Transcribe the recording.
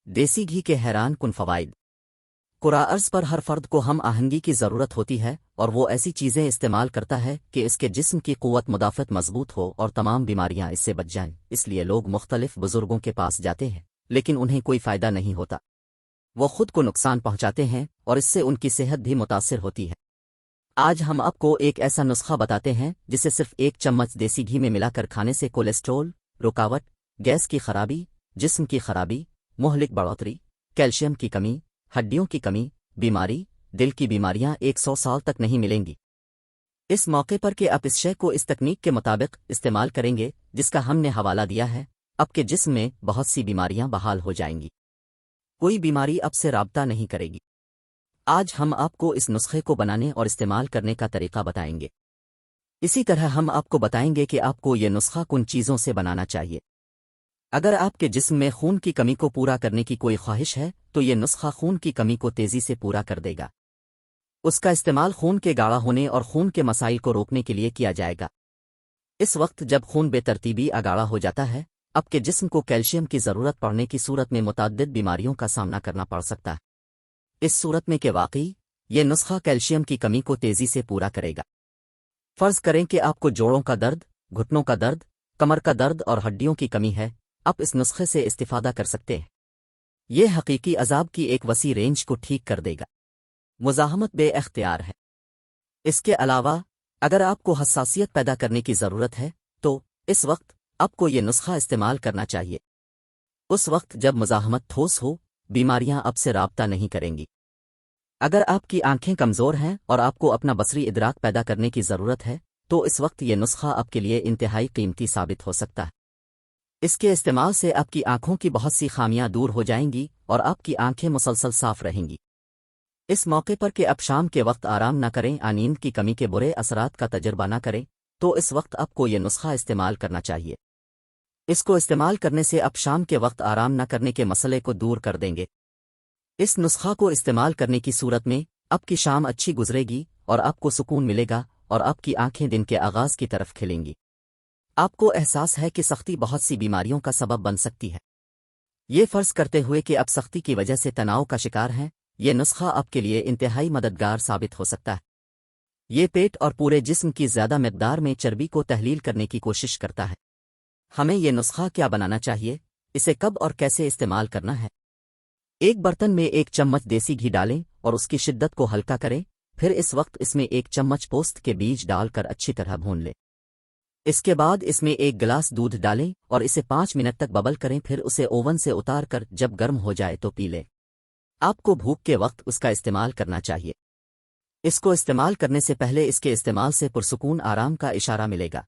دیسی گھی کے حیران کن فوائد۔ قرآن ارض پر ہر فرد کو ہم آہنگی کی ضرورت ہوتی ہے، اور وہ ایسی چیزیں استعمال کرتا ہے کہ اس کے جسم کی قوت مدافعت مضبوط ہو اور تمام بیماریاں اس سے بچ جائیں۔ اس لیے لوگ مختلف بزرگوں کے پاس جاتے ہیں، لیکن انہیں کوئی فائدہ نہیں ہوتا۔ وہ خود کو نقصان پہنچاتے ہیں اور اس سے ان کی صحت بھی متاثر ہوتی ہے۔ آج ہم آپ کو ایک ایسا نسخہ بتاتے ہیں جسے صرف 1 چمچ دیسی گھی میں ملا کر کھانے سے کولیسٹرول، رکاوٹ، گیس کی خرابی، جسم کی خرابی، مہلک بڑھوتری، کیلشیم کی کمی، ہڈیوں کی کمی، بیماری، دل کی بیماریاں 100 سال تک نہیں ملیں گی۔ اس موقع پر کہ آپ اس شے کو اس تکنیک کے مطابق استعمال کریں گے جس کا ہم نے حوالہ دیا ہے، آپ کے جسم میں بہت سی بیماریاں بحال ہو جائیں گی۔ کوئی بیماری اب سے رابطہ نہیں کرے گی۔ آج ہم آپ کو اس نسخے کو بنانے اور استعمال کرنے کا طریقہ بتائیں گے۔ اسی طرح ہم آپ کو بتائیں گے کہ آپ کو یہ نسخہ کن چیزوں سے بنانا چاہیے۔ اگر آپ کے جسم میں خون کی کمی کو پورا کرنے کی کوئی خواہش ہے تو یہ نسخہ خون کی کمی کو تیزی سے پورا کر دے گا۔ اس کا استعمال خون کے گاڑھا ہونے اور خون کے مسائل کو روکنے کے لیے کیا جائے گا۔ اس وقت جب خون بے ترتیبی اگاڑھا ہو جاتا ہے، آپ کے جسم کو کیلشیم کی ضرورت پڑنے کی صورت میں متعدد بیماریوں کا سامنا کرنا پڑ سکتا ہے۔ اس صورت میں کہ واقعی یہ نسخہ کیلشیم کی کمی کو تیزی سے پورا کرے گا۔ فرض کریں کہ آپ کو جوڑوں کا درد، گھٹنوں کا درد، کمر کا درد اور ہڈیوں کی کمی ہے، آپ اس نسخے سے استفادہ کر سکتے ہیں۔ یہ حقیقی عذاب کی ایک وسیع رینج کو ٹھیک کر دے گا۔ مزاحمت بے اختیار ہے۔ اس کے علاوہ اگر آپ کو حساسیت پیدا کرنے کی ضرورت ہے تو اس وقت آپ کو یہ نسخہ استعمال کرنا چاہیے۔ اس وقت جب مزاحمت ٹھوس ہو، بیماریاں اب سے رابطہ نہیں کریں گی۔ اگر آپ کی آنکھیں کمزور ہیں اور آپ کو اپنا بصری ادراک پیدا کرنے کی ضرورت ہے تو اس وقت یہ نسخہ آپ کے لیے انتہائی قیمتی ثابت ہو سکتا ہے۔ اس کے استعمال سے آپ کی آنکھوں کی بہت سی خامیاں دور ہو جائیں گی اور آپ کی آنکھیں مسلسل صاف رہیں گی۔ اس موقع پر کہ اب شام کے وقت آرام نہ کریں، نیند کی کمی کے برے اثرات کا تجربہ نہ کریں، تو اس وقت آپ کو یہ نسخہ استعمال کرنا چاہیے۔ اس کو استعمال کرنے سے آپ شام کے وقت آرام نہ کرنے کے مسئلے کو دور کر دیں گے۔ اس نسخہ کو استعمال کرنے کی صورت میں آپ کی شام اچھی گزرے گی اور آپ کو سکون ملے گا اور آپ کی آنکھیں دن کے آغاز کی طرف کھلیں گی۔ آپ کو احساس ہے کہ سختی بہت سی بیماریوں کا سبب بن سکتی ہے۔ یہ فرض کرتے ہوئے کہ آپ سختی کی وجہ سے تناؤ کا شکار ہیں، یہ نسخہ آپ کے لیے انتہائی مددگار ثابت ہو سکتا ہے۔ یہ پیٹ اور پورے جسم کی زیادہ مقدار میں چربی کو تحلیل کرنے کی کوشش کرتا ہے۔ ہمیں یہ نسخہ کیا بنانا چاہیے، اسے کب اور کیسے استعمال کرنا ہے؟ ایک برتن میں 1 چمچ دیسی گھی ڈالیں اور اس کی شدت کو ہلکا کریں، پھر اس وقت اس میں 1 چمچ پوست کے بیج ڈال کر اچھی طرح بھون لیں۔ اس کے بعد اس میں 1 گلاس دودھ ڈالیں اور اسے 5 منٹ تک ببل کریں، پھر اسے اوون سے اتار کر جب گرم ہو جائے تو پی لیں۔ آپ کو بھوک کے وقت اس کا استعمال کرنا چاہیے۔ اس کو استعمال کرنے سے پہلے اس کے استعمال سے پرسکون آرام کا اشارہ ملے گا۔